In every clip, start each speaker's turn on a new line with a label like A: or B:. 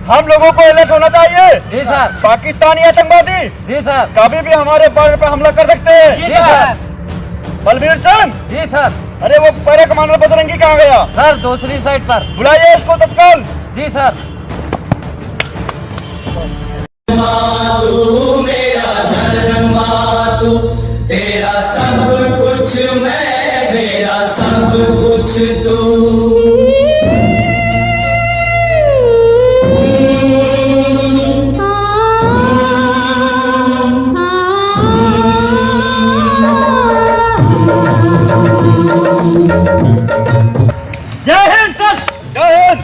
A: हम लोगों को अलर्ट होना चाहिए।
B: जी सर।
A: पाकिस्तानी आतंकवादी
B: जी सर।
A: कभी भी हमारे बॉर्डर पर हमला कर सकते हैं।
B: जी सर।
A: बलबीर सिंह।
B: जी सर।
A: अरे वो पैरा कमांडर बजरंगी कहाँ गया?
B: सर दूसरी साइड पर।
A: बुलाइए उसको तत्काल।
B: जी सर।
C: तू मेरा धर्म, तू तेरा सब कुछ मैं, मेरा सब कुछ तू।
A: जय हिंद सर। जय हिंद।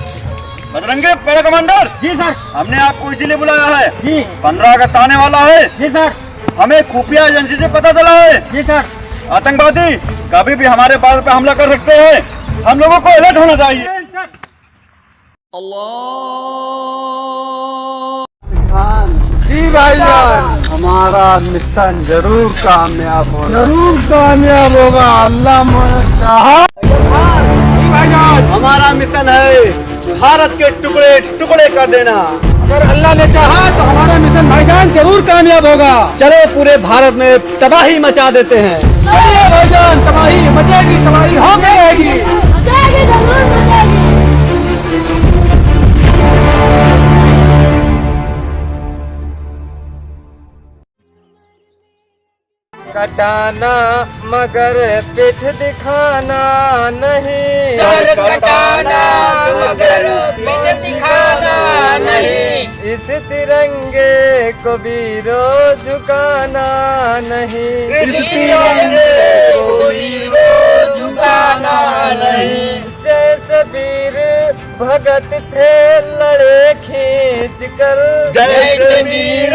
A: Bajrangi para commander. जी सर। हमने आपको इसीलिए बुलाया है। जी। 15 अगस्त आने वाला है। जी सर। हमें खुफिया एजेंसी से पता चला है। जी सर। आतंकवादी कभी भी हमारे बॉर्डर पे हमला कर सकते हैं। हम लोगों को अलर्ट होना चाहिए।
D: जी भाईजान, हमारा मिशन जरूर कामयाब होगा। अल्लाह चाहा। भाईजान, हमारा मिशन है भारत के टुकड़े टुकड़े कर देना। अगर अल्लाह ने चाहा तो हमारा मिशन भाईजान जरूर कामयाब होगा। चलो पूरे भारत में तबाही मचा देते हैं। चलिए भाईजान, तबाही मचेगी, तबाही होगी रहेगी।
E: जरूर मचेगी।
B: कटाना मगर पीठ दिखाना नहीं।
E: सर कटाना मगर पीठ दिखाना नहीं।
B: इस तिरंगे को वीरो झुकाना नहीं।
E: इस तिरंगे को वीरो झुकाना नहीं।
B: जैसे वीर भगत थे लड़े खींच कर,
E: जैसे वीर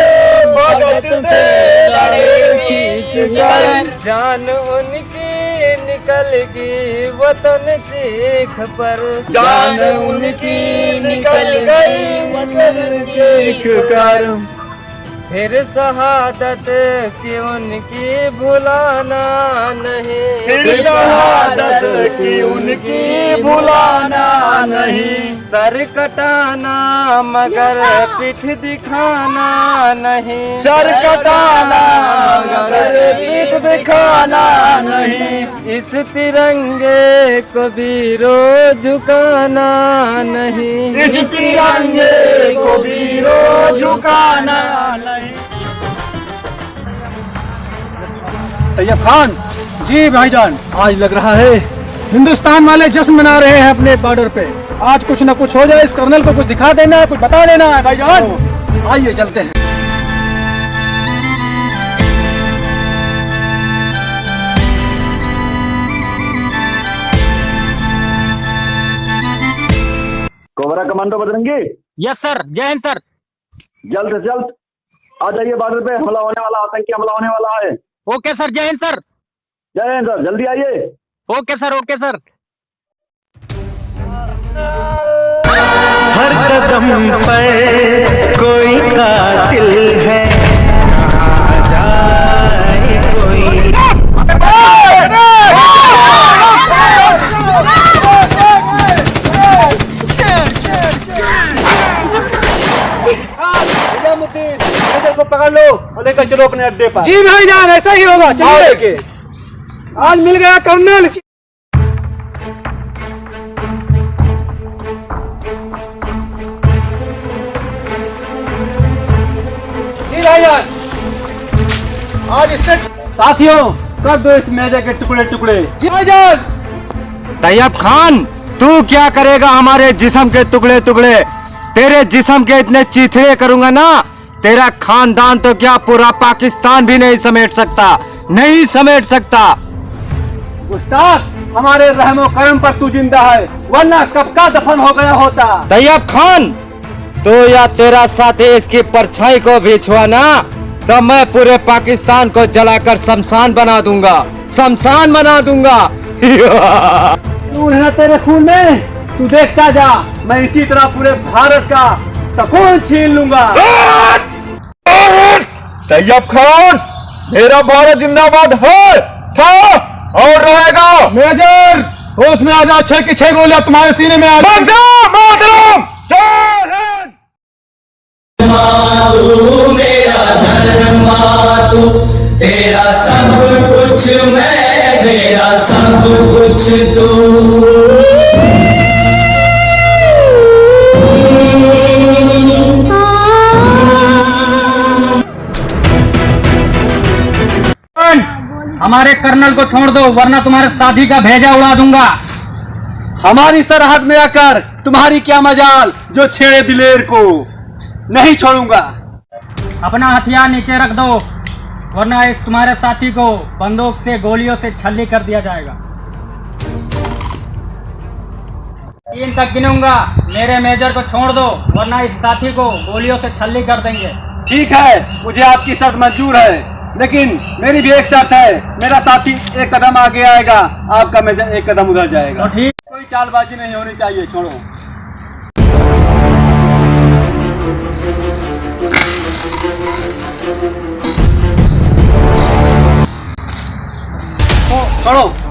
E: भगत थे लड़े खींच कर।
B: जान उनकी निकल गई वतन चीख पर,
E: जान उनकी निकल गई वतन चीख कर।
B: फिर शहादत की उनकी भुलाना नहीं।
E: फिर शहादत की उनकी भुलाना नहीं।
B: सर कटाना मगर पीठ दिखाना नहीं।
E: सर कटाना मगर पीठ दिखाना नहीं।
B: इस तिरंगे को वीरो झुकाना नहीं।
E: इस तिरंगे को वीरो झुकाना नहीं।
D: तैयब खान। जी भाईजान, आज लग रहा है हिंदुस्तान वाले जश्न मना रहे हैं अपने बॉर्डर पे। आज कुछ न कुछ हो जाए, इस कर्नल को कुछ दिखा देना है, कुछ बता देना है भाईजान। आइए चलते हैं।
A: Cobra commando Bajrangi.
F: Yes sir. जय हिंद सर।
A: जल्द से जल्द आ जाइए, बॉर्डर पे हमला होने वाला, आतंकी हमला होने वाला है।
F: Okay sir. जय हिंद सर।
A: जय हिंद सर, जल्दी आइए।
F: Okay sir. Okay sir.
C: हर कदम पर कोई कातिल है, ना जाए कोई।
A: को पकड़ लो और लेकर चलो अपने अड्डे पर।
D: जी भाईजान, ऐसा ही होगा। चलिए लेके। आज मिल गया कर्नल। जी भाईजान, आज इससे साथियों कर दो इस मैजे के टुकड़े टुकड़े। जी भाईजान।
G: तैयब खान, तू क्या करेगा हमारे जिस्म के टुकड़े टुकड़े? तेरे जिस्म के इतने चीथड़े करूंगा ना, तेरा खानदान तो क्या पूरा पाकिस्तान भी नहीं समेट सकता, नहीं समेट सकता।
D: गुस्ताख, हमारे रहमो करम पर तू जिंदा है, वरना कब का दफन हो गया होता।
G: तैयब खान, तू या तेरा साथी इसकी परछाई को भी छुआ ना, तो मैं पूरे पाकिस्तान को जलाकर शमशान बना दूंगा, शमशान बना दूंगा।
D: तू है तेरे खून में, तू देखता जा, मैं इसी तरह पूरे भारत का सुकून छीन लूंगा।
A: तैयब खान, मेरा भारत जिंदाबाद है, था और रहेगा।
D: मेजर, होश में आ जा, 6 की 6 गोलियां तुम्हारे सीने में आ जाएंगी।
C: तू मेरा धर्मा तू, तेरा सब कुछ मैं, मेरा सब कुछ तू।
F: हमारे कर्नल को छोड़ दो वरना तुम्हारे साथी का भेजा उड़ा दूंगा।
D: हमारी सरहद में आकर तुम्हारी क्या मजाल, जो छेड़े दिलेर को नहीं छोड़ूंगा।
F: अपना हथियार नीचे रख दो वरना इस तुम्हारे साथी को बंदूक से गोलियों से छल्ली कर दिया जाएगा। 3 तक गिनूंगा, मेरे मेजर को छोड़ दो वरना इस साथी को गोलियों से छल्ली कर देंगे।
D: ठीक है, मुझे आपकी शर्त मंजूर है, लेकिन मेरी भी एक शर्त है। मेरा साथी एक कदम आगे आएगा, आपका मेजर एक कदम उधर जाएगा।
F: तो ठीक,
D: कोई चालबाजी नहीं होनी चाहिए, छोड़ो। छोड़ो।